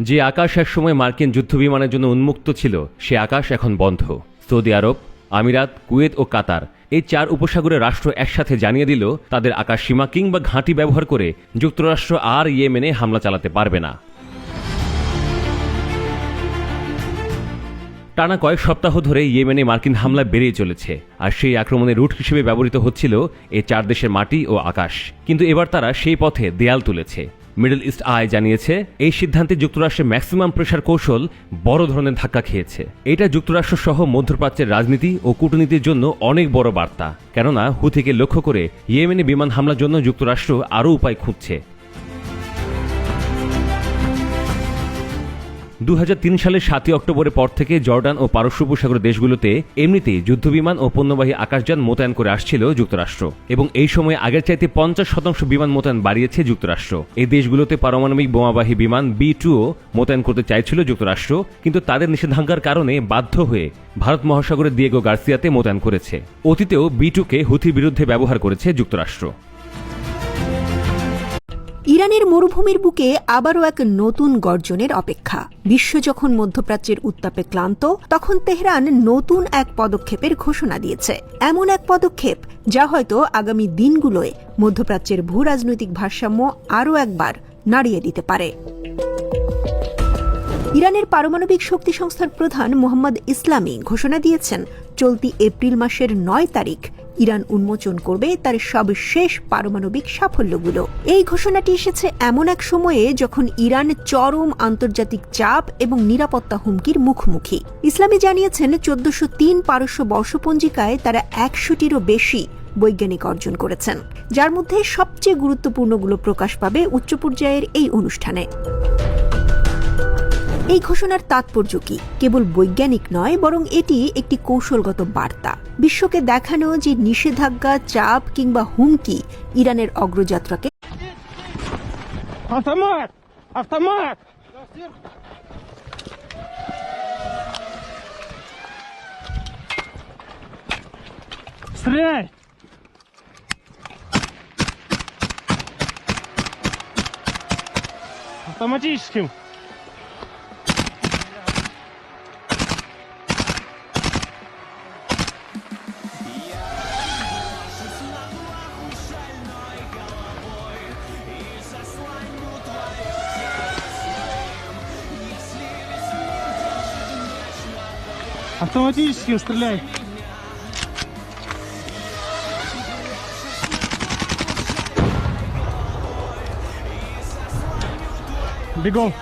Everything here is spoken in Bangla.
যে আকাশ একসময় মার্কিন যুদ্ধবিমানের জন্য উন্মুক্ত ছিল সে আকাশ এখন বন্ধ। সৌদি আরব, আমিরাত, কুয়েত ও কাতার এই 4 উপসাগরের রাষ্ট্র একসাথে জানিয়ে দিল তাদের আকাশসীমা কিংবা ঘাঁটি ব্যবহার করে যুক্তরাষ্ট্র আর ইয়েমেনে হামলা চালাতে পারবে না। টানা কয়েক সপ্তাহ ধরে ইয়েমেনে মার্কিন হামলা বেড়েই চলেছে, আর সেই আক্রমণের রুট হিসেবে ব্যবহৃত হচ্ছিল এই 4 দেশের মাটি ও আকাশ। কিন্তু এবার তারা সেই পথে দেয়াল তুলেছে। মিডল ইস্ট আই জানিয়েছে এই সিদ্ধান্তে যুক্তরাষ্ট্রের ম্যাক্সিমাম প্রেশার কৌশল বড় ধরনের ধাক্কা খেয়েছে। এটা যুক্তরাষ্ট্র সহ মধ্যপ্রাচ্যের রাজনীতি ও কূটনীতির জন্য অনেক বড় বার্তা, কেননা হুথিকে লক্ষ্য করে ইয়েমেনে বিমান হামলার জন্য যুক্তরাষ্ট্র আরও উপায় খুঁজছে। 2003 সালের 7 অক্টোবরের পর থেকে জর্ডান ও পারস্য উপসাগর দেশগুলোতে এমনিতেই যুদ্ধবিমান ও পণ্যবাহী আকাশযান মোতায়েন করে আসছিল যুক্তরাষ্ট্র, এবং এই সময়ে আগের চাইতে 50% বিমান মোতায়েন বাড়িয়েছে যুক্তরাষ্ট্র। এই দেশগুলোতে পারমাণবিক বোমাবাহী বিমান B-2ও মোতায়েন করতে চাইছিল যুক্তরাষ্ট্র, কিন্তু তাদের নিষেধাজ্ঞার কারণে বাধ্য হয়ে ভারত মহাসাগরের দিয়েগো গার্সিয়াতে মোতায়েন করেছে। অতীতেও B-2কে হুথির বিরুদ্ধে ব্যবহার করেছে যুক্তরাষ্ট্র। ইরানের মরুভূমির বুকে আবারও এক নতুন গর্জনের অপেক্ষা। বিশ্ব যখন মধ্যপ্রাচ্যের উত্তাপে ক্লান্ত, তখন তেহরান নতুন এক পদক্ষেপের ঘোষণা দিয়েছে। এমন এক পদক্ষেপ যা হয়তো আগামী দিনগুলোয় মধ্যপ্রাচ্যের ভূ রাজনৈতিক ভারসাম্য আরও একবার নাড়িয়ে দিতে পারে। ইরানের পারমাণবিক শক্তি সংস্থার প্রধান মোহাম্মদ ইসলামি ঘোষণা দিয়েছেন, চলতি এপ্রিল মাসের 9 তারিখ ইরান উন্মোচন করবে তার সবশেষ পারমাণবিক সাফল্যগুলো। এই ঘোষণাটি এসেছে এমন এক সময়ে যখন ইরান চরম আন্তর্জাতিক চাপ এবং নিরাপত্তা হুমকির মুখোমুখি। ইসলামি জানিয়েছেন, 1403 পারস্য বর্ষপঞ্জিকায় তারা 100টিরও বেশি বৈজ্ঞানিক অর্জন করেছেন, যার মধ্যে সবচেয়ে গুরুত্বপূর্ণগুলো প্রকাশ পাবে উচ্চ পর্যায়ের এই অনুষ্ঠানে। এই ঘোষণার তাৎপর্য কি? কেবল বৈজ্ঞানিক নয়, বরং এটি একটি কৌশলগত বার্তা। বিশ্বকে দেখানো যে নিষেধাজ্ঞা, চাপ কিংবা হুমকি ইরানের অগ্রযাত্রাকে автоматическим. Автоматическим стреляй. Бегом.